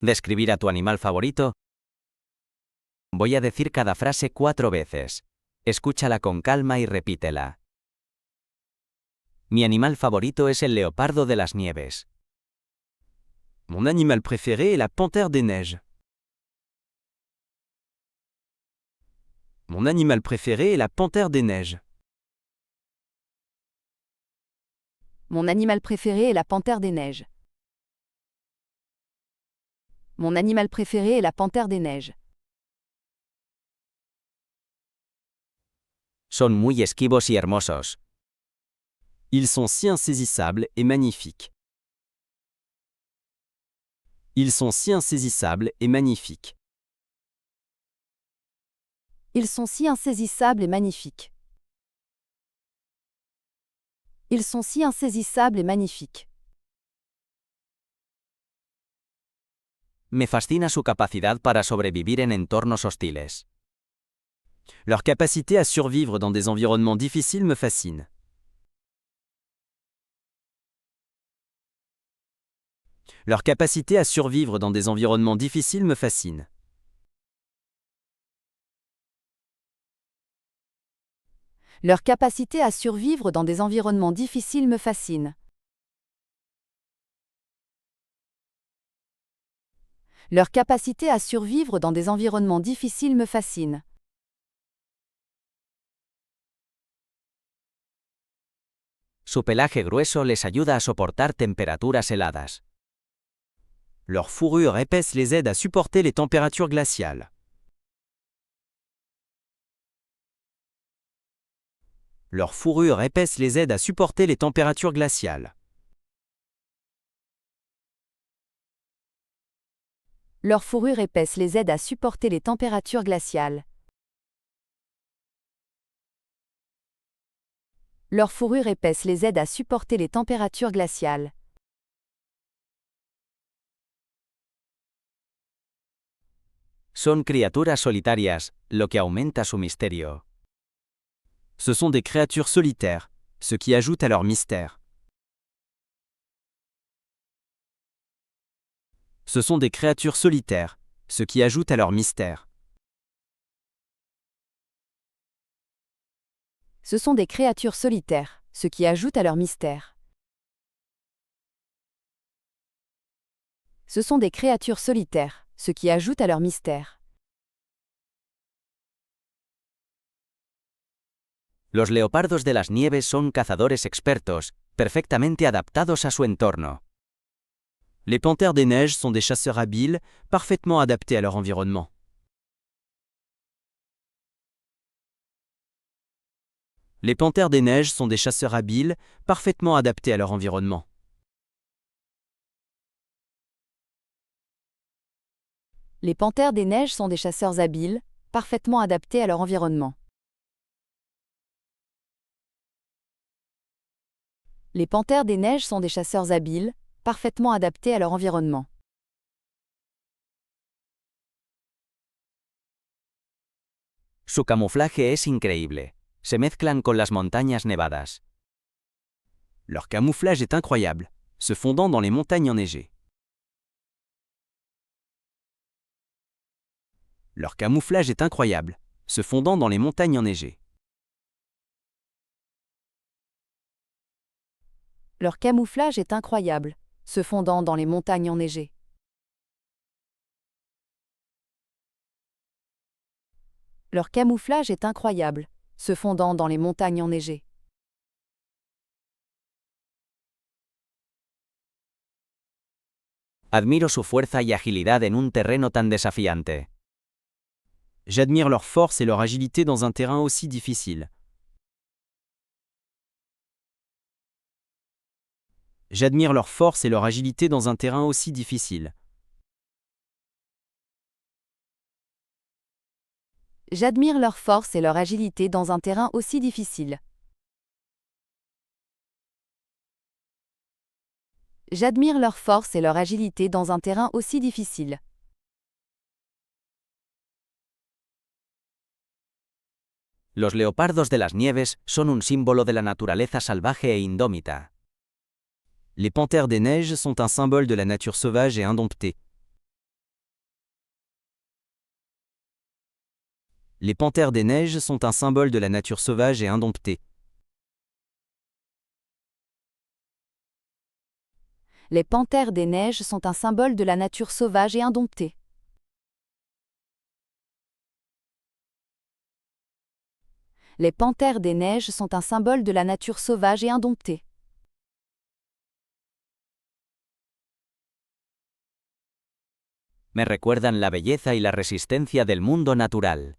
¿Describir a tu animal favorito? Voy a decir cada frase 4 veces. Escúchala con calma y repítela. Mi animal favorito es el leopardo de las nieves. Mon animal préféré est la panthère des neiges. Mon animal préféré est la panthère des neiges. Mon animal préféré est la panthère des neiges. Mon animal préféré est la panthère des neiges. Son muy esquivos y hermosos. Ils sont si insaisissables et magnifiques. Ils sont si insaisissables et magnifiques. Ils sont si insaisissables et magnifiques. Ils sont si insaisissables et magnifiques. Me fascina su capacidad para sobrevivir en entornos hostiles. Leur capacité à survivre dans des environnements difficiles me fascine. Leur capacité à survivre dans des environnements difficiles me fascine. Leur capacité à survivre dans des environnements difficiles me fascine. Leur capacité à survivre dans des environnements difficiles me fascine. Su pelaje grueso les ayuda a soportar temperaturas heladas. Leur fourrure épaisse les aide à supporter les températures glaciales. Leur fourrure épaisse les aide à supporter les températures glaciales. Leur fourrure épaisse les aide à supporter les températures glaciales. Leur fourrure épaisse les aide à supporter les températures glaciales. Son criaturas solitarias, lo que aumenta su misterio. Ce sont des créatures solitaires, ce qui ajoute à leur mystère. Ce sont des créatures solitaires, ce qui ajoute à leur mystère. Ce sont des créatures solitaires, ce qui ajoute à leur mystère. Ce sont des créatures solitaires, ce qui ajoute à leur mystère. Los leopardos de las nieves son cazadores expertos, perfectamente adaptados a su entorno. Les panthères des neiges sont des chasseurs habiles, parfaitement adaptés à leur environnement. Les panthères des neiges sont des chasseurs habiles, parfaitement adaptés à leur environnement. Les panthères des neiges sont des chasseurs habiles, parfaitement adaptés à leur environnement. Les panthères des neiges sont des chasseurs habiles, parfaitement adaptés à leur environnement. Su camuflaje es increíble. Se mezclan con las montañas nevadas. Leur camouflage est incroyable, se fondant dans les montagnes enneigées. Leur camouflage est incroyable, se fondant dans les montagnes enneigées. Leur camouflage est incroyable, se fondant dans les montagnes enneigées. Leur camouflage est incroyable, se fondant dans les montagnes enneigées. Admiro su fuerza y agilidad en un terreno tan desafiante. J'admire leur force et leur agilité dans un terrain aussi difficile. J'admire leur force et leur agilité dans un terrain aussi difficile. J'admire leur force et leur agilité dans un terrain aussi difficile. J'admire leur force et leur agilité dans un terrain aussi difficile. Los leopardos de las nieves son un símbolo de la naturaleza salvaje e indómita. Les panthères des neiges sont un symbole de la nature sauvage et indomptée. Les panthères des neiges sont un symbole de la nature sauvage et indomptée. Les panthères des neiges sont un symbole de la nature sauvage et indomptée. Les panthères des neiges sont un symbole de la nature sauvage et indomptée. Me recuerdan la belleza y la resistencia del mundo natural.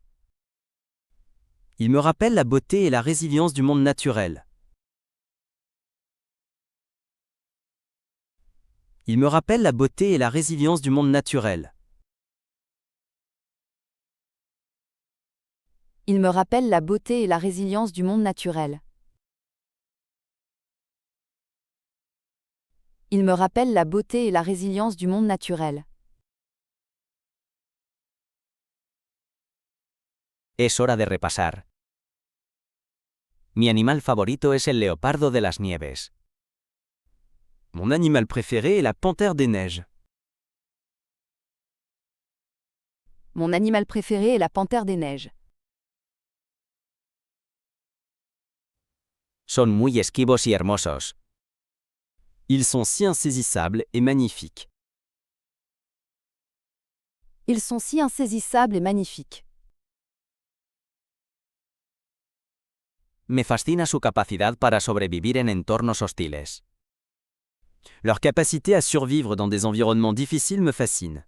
Ils me rappellent la beauté et la résilience du monde naturel. Ils me rappellent la beauté et la résilience du monde naturel. Ils me rappellent la beauté et la résilience du monde naturel. Ils me rappellent la beauté et la résilience du monde naturel. Es hora de repasar. Mi animal favorito es el leopardo de las nieves. Mon animal préféré est la panthère des neiges. Mon animal préféré est la panthère des neiges. Son muy esquivos y hermosos. Ils sont si insaisissables et magnifiques. Ils sont si insaisissables et magnifiques. Me fascina su capacidad para sobrevivir en entornos hostiles. Leur capacité à survivre dans des environnements difficiles me fascine.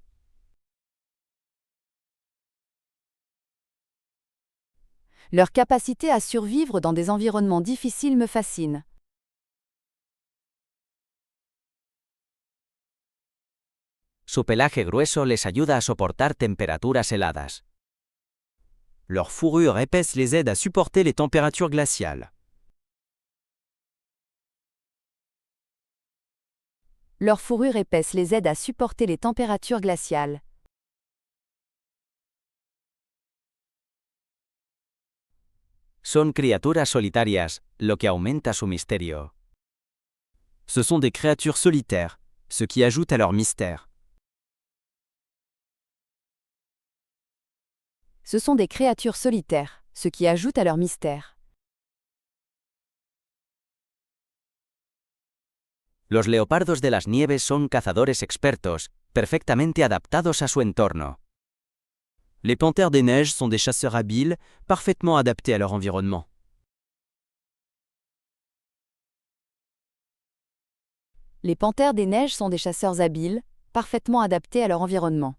Leur capacité à survivre dans des environnements difficiles me fascine. Su pelaje grueso les ayuda a soportar temperaturas heladas. Leur fourrure épaisse les aide à supporter les températures glaciales. Leur fourrure épaisse les aide à supporter les températures glaciales. Son criaturas solitarias, lo que aumenta su misterio. Ce sont des créatures solitaires, ce qui ajoute à leur mystère. Ce sont des créatures solitaires, ce qui ajoute à leur mystère. Los leopardos de las nieves son cazadores expertos, perfectamente adaptados a su entorno. Les panthères des neiges sont des chasseurs habiles, parfaitement adaptés à leur environnement. Les panthères des neiges sont des chasseurs habiles, parfaitement adaptés à leur environnement.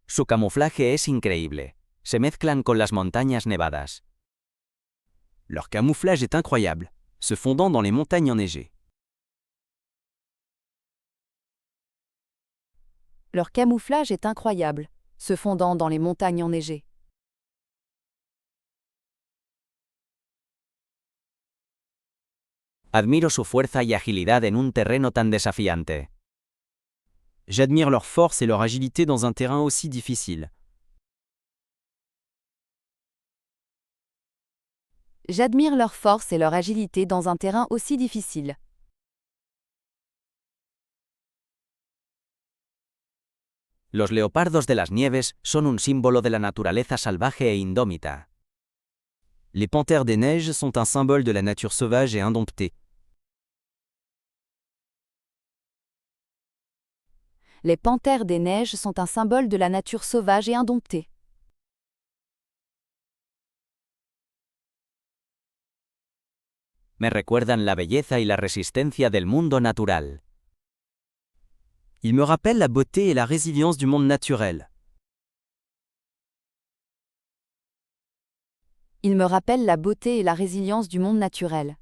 Su camuflaje es increíble. Se mezclan con las montañas nevadas. Leur camouflage est incroyable, se fondant dans les montagnes enneigées. Leur camouflage est incroyable, se fondant dans les montagnes enneigées. Admiro su fuerza y agilidad en un terreno tan desafiante. J'admire leur force et leur agilité dans un terrain aussi difficile. J'admire leur force et leur agilité dans un terrain aussi difficile. Los leopardos de las nieves son un símbolo de la naturaleza salvaje e indómita. Les panthères des neiges sont un symbole de la nature sauvage et indomptée. Les panthères des neiges sont un symbole de la nature sauvage et indomptée. Me recuerdan la belleza y la resistencia del mundo natural. Ils me rappellent la beauté et la résilience du monde naturel. Ils me rappellent la beauté et la résilience du monde naturel.